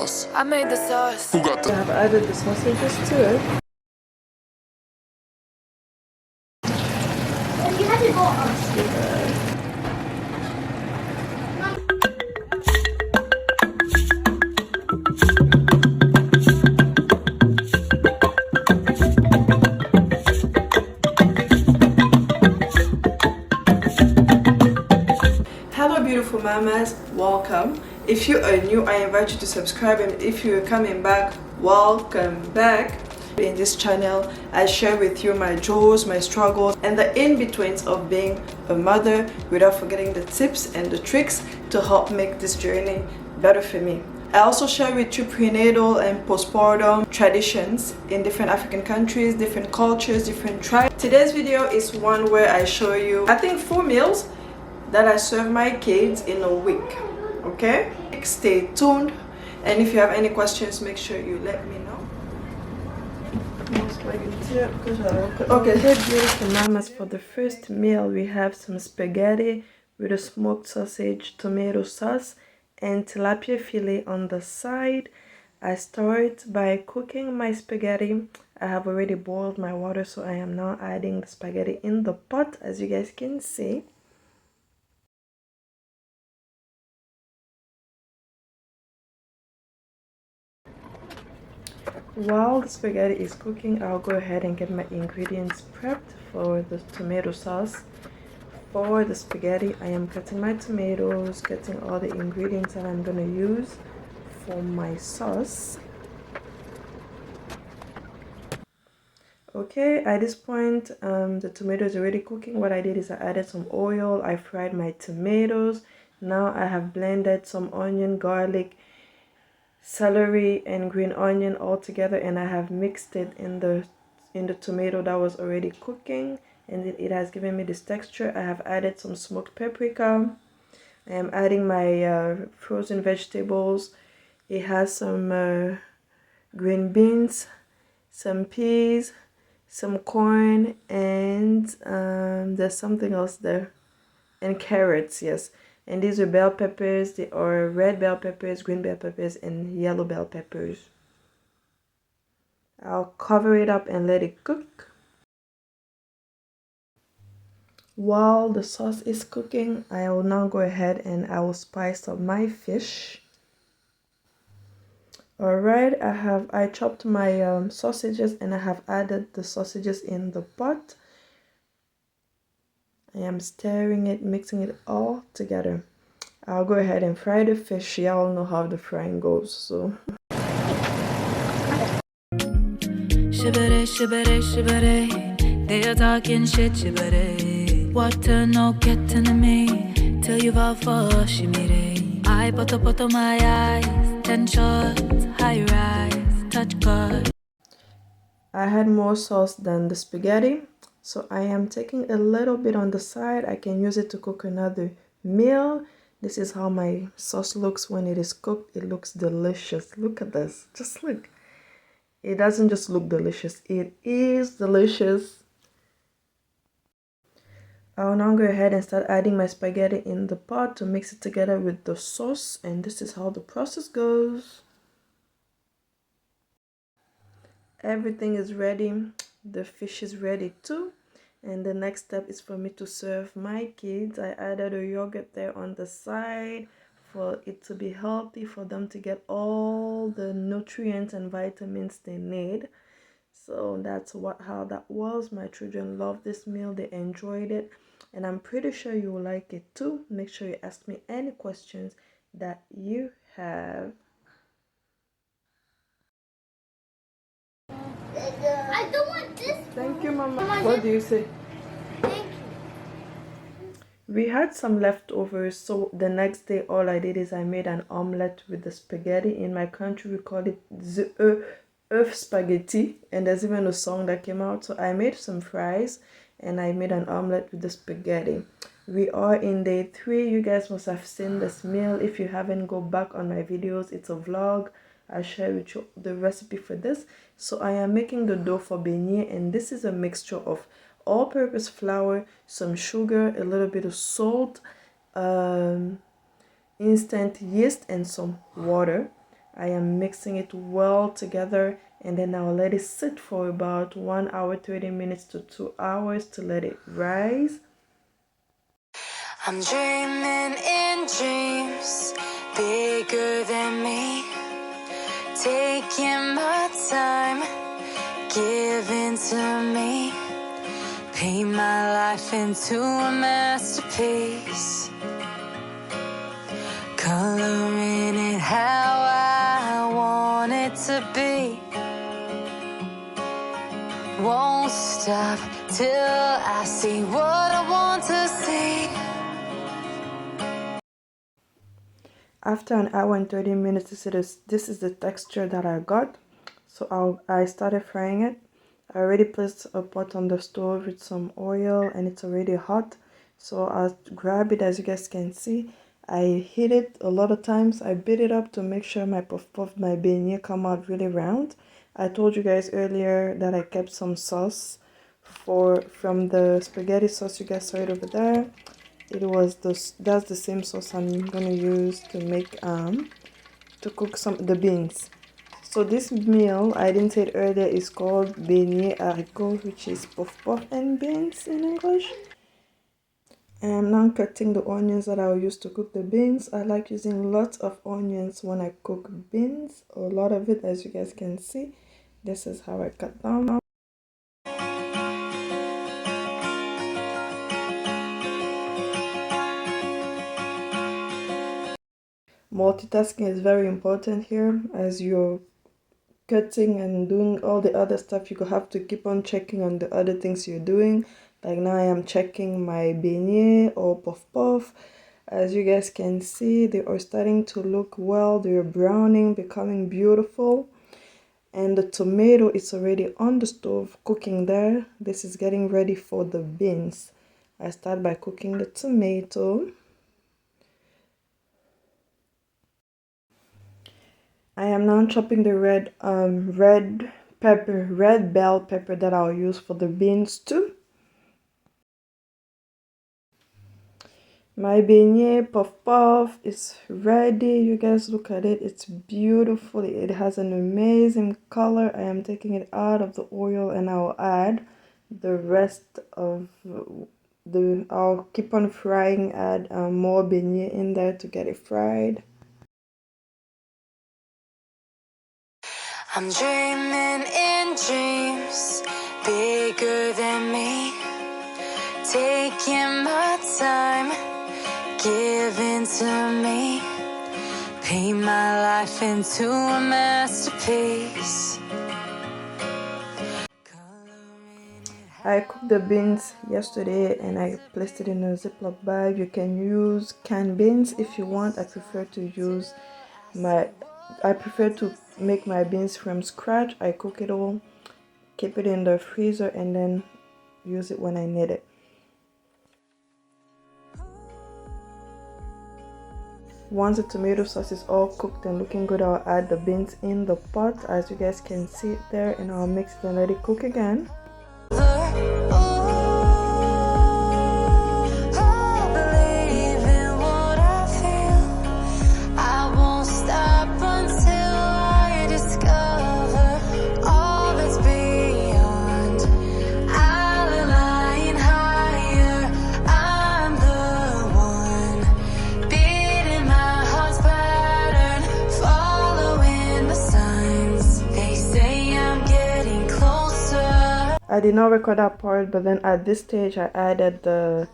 sauce? I made the sauce. Who got the... I've added the sausages to it. You have to go on. Hello beautiful mamas, welcome. If you are new, I invite you to subscribe, and if you're coming back, welcome back. In this channel, I share with you my joys, my struggles, and the in-betweens of being a mother, without forgetting the tips and the tricks to help make this journey better for me. I also share with you prenatal and postpartum traditions in different African countries, different cultures, different tribes. Today's video is one where I show you, I think, 4 meals that I serve my kids in a week. Okay, stay tuned, and if you have any questions, make sure you let me know. Okay, hey beautiful mamas, for the first meal we have some spaghetti with a smoked sausage, tomato sauce, and tilapia fillet on the side. I start by cooking my spaghetti. I have already boiled my water, so I am now adding the spaghetti in the pot, as you guys can see. While the spaghetti is cooking, I'll go ahead and get my ingredients prepped for the tomato sauce. For the spaghetti, I am cutting my tomatoes, cutting all the ingredients that I'm going to use for my sauce. Okay, at this point, the tomato is already cooking. What I did is I added some oil, I fried my tomatoes. Now I have blended some onion, garlic, celery and green onion all together, and I have mixed it in the tomato that was already cooking, and it has given me this texture. I have added some smoked paprika. I am adding my frozen vegetables. It has some green beans, some peas, some corn, and there's something else there, and carrots, yes. And these are bell peppers. They are red bell peppers, green bell peppers, and yellow bell peppers. I'll cover it up and let it cook. While the sauce is cooking, I will now go ahead and I will spice up my fish. Alright, I chopped my sausages, and I have added the sausages in the pot. I am stirring it, mixing it all together. I'll go ahead and fry the fish. Y'all know how the frying goes, so. Shibere, shibere, shibere. They are talking shit, shibere. Water no getting to me till you fall for shimire. I put on my eyes, 10 shots, high rise, touch God. I had more sauce than the spaghetti, so I am taking a little bit on the side. I can use it to cook another meal. This is how my sauce looks when it is cooked. It looks delicious. Look at this. Just look. It doesn't just look delicious. It is delicious. I'll now go ahead and start adding my spaghetti in the pot to mix it together with the sauce. And this is how the process goes. Everything is ready. The fish is ready too. And the next step is for me to serve my kids. I added a yogurt there on the side for it to be healthy, for them to get all the nutrients and vitamins they need. So that's how that was. My children love this meal. They enjoyed it. And I'm pretty sure you will like it too. Make sure you ask me any questions that you have. I don't want this. Thank you, Mama. What do you say? Thank you. We had some leftovers, so the next day all I did is I made an omelette with the spaghetti. In my country we call it the œuf spaghetti, and there's even a song that came out. So I made some fries and I made an omelette with the spaghetti. We are in day 3. You guys must have seen this meal. If you haven't, go back on my videos. It's a vlog. I'll share with you the recipe for this. So I am making the dough for beignet, and this is a mixture of all-purpose flour, some sugar, a little bit of salt, instant yeast, and some water. I am mixing it well together, and then I'll let it sit for about 1 hour 30 minutes to 2 hours to let it rise. I'm dreaming in dreams bigger than me, taking my time, giving to me, paint my life into a masterpiece, coloring it how I want it to be. Won't stop till I see what I want to see. After an hour and 30 minutes, this is the texture that I got. So I started frying it. I already placed a pot on the stove with some oil and it's already hot. So I'll grab it. As you guys can see, I hit it a lot of times. I beat it up to make sure my my beignet come out really round. I told you guys earlier that I kept some sauce from the spaghetti sauce. You guys saw it over there. That's the same sauce I'm gonna use to make to cook the beans. So this meal, I didn't say it earlier, is called beignet haricot, which is puff puff and beans in English. And I'm now cutting the onions that I'll use to cook the beans. I like using lots of onions when I cook beans, a lot of it, as you guys can see. This is how I cut down. Multitasking is very important here. As you're cutting and doing all the other stuff, you have to keep on checking on the other things you're doing. Like now I am checking my beignet or puff puff. As you guys can see, they are starting to look well. They're browning, becoming beautiful. And the tomato is already on the stove cooking there. This is getting ready for the beans. I start by cooking the tomato. I am now chopping the red bell pepper that I'll use for the beans too. My beignet puff puff is ready. You guys look at it. It's beautiful. It has an amazing color. I am taking it out of the oil and I'll add the rest of I'll keep on frying, add more beignet in there to get it fried. I'm dreaming in dreams bigger than me, taking my time, giving to me, paint my life into a masterpiece. I cooked the beans yesterday and I placed it in a Ziploc bag. You can use canned beans if you want. I prefer to make my beans from scratch. I cook it all, keep it in the freezer, and then use it when I need it. Once the tomato sauce is all cooked and looking good, I'll add the beans in the pot, as you guys can see it there, and I'll mix it and let it cook again. I did not record that part, but then at this stage I added the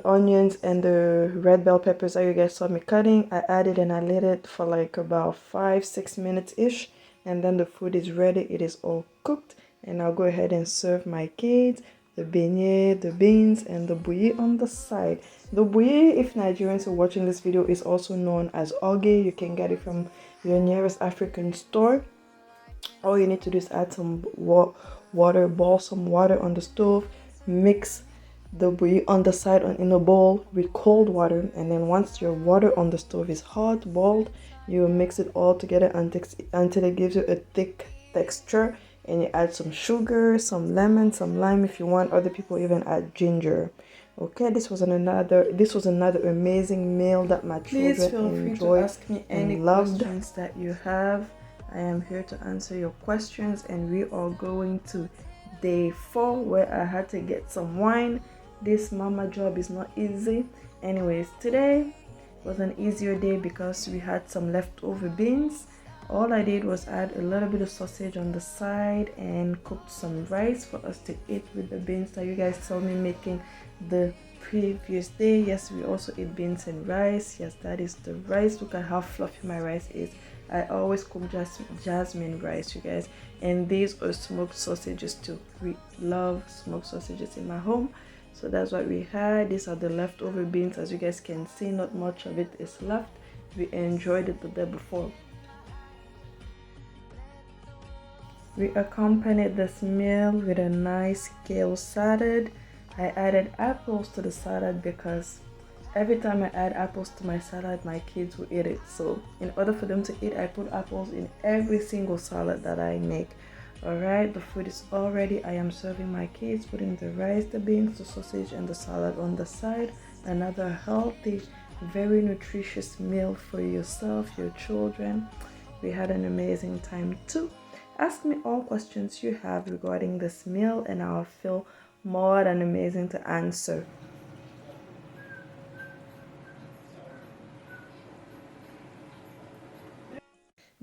onions and the red bell peppers that you guys saw me cutting. I added and I let it for like about 5-6 minutes ish, and then the food is ready. It is all cooked, and I'll go ahead and serve my kids the beignet, the beans, and the bouillie on the side. The bouillie, if Nigerians are watching this video, is also known as oge. You can get it from your nearest African store. All you need to do is add some water, boil some water on the stove, mix the bouillie on the side in a bowl with cold water, and then once your water on the stove is hot, boiled, you mix it all together until it gives you a thick texture, and you add some sugar, some lemon, some lime if you want. Other people even add ginger. Okay, this was another amazing meal that my children Please feel free to enjoyed ask me any and loved. questions that you have. I am here to answer your questions, and we are going to day 4 where I had to get some wine. This mama job is not easy. Anyways, today was an easier day because we had some leftover beans. All I did was add a little bit of sausage on the side and cooked some rice for us to eat with the beans that you guys saw me making the previous day. Yes, we also eat beans and rice. Yes, that is the rice. Look at how fluffy my rice is. I always cook jasmine rice, you guys. And these are smoked sausages too. We love smoked sausages in my home. So that's what we had. These are the leftover beans. As you guys can see, not much of it is left. We enjoyed it the day before. We accompanied this meal with a nice kale salad. I added apples to the salad because every time I add apples to my salad, my kids will eat it. So in order for them to eat, I put apples in every single salad that I make. Alright, the food is all ready. I am serving my kids, putting the rice, the beans, the sausage, and the salad on the side. Another healthy, very nutritious meal for yourself, your children. We had an amazing time too. Ask me all questions you have regarding this meal and I'll feel more than amazing to answer.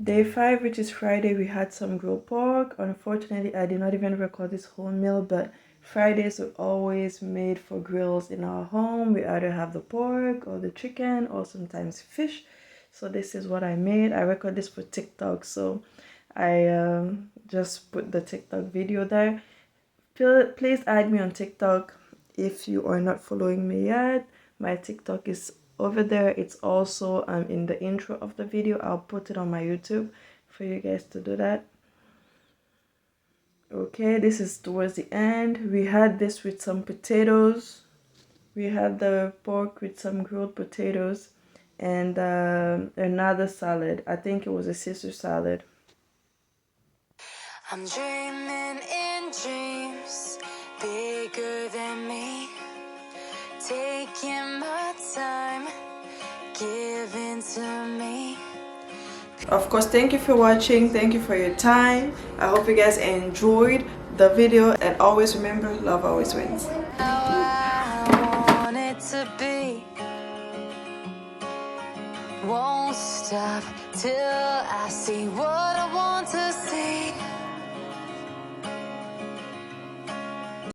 Day 5, which is Friday, we had some grilled pork. Unfortunately, I did not even record this whole meal, but Fridays are always made for grills in our home. We either have the pork or the chicken or sometimes fish. So this is what I made. I record this for TikTok, so I just put the TikTok video there. Please add me on TikTok if you are not following me yet. My TikTok is over there. It's also in the intro of the video. I'll put it on my YouTube for you guys to do that. Okay, this is towards the end. We had this with some potatoes. We had the pork with some grilled potatoes and another salad. I think it was a Caesar salad. I'm dreaming in dreams bigger than me, taking my time, giving to me. Of course, thank you for watching. Thank you for your time. I hope you guys enjoyed the video, and always remember, love always wins. How I want it to be. Won't stop till I see what I want to see.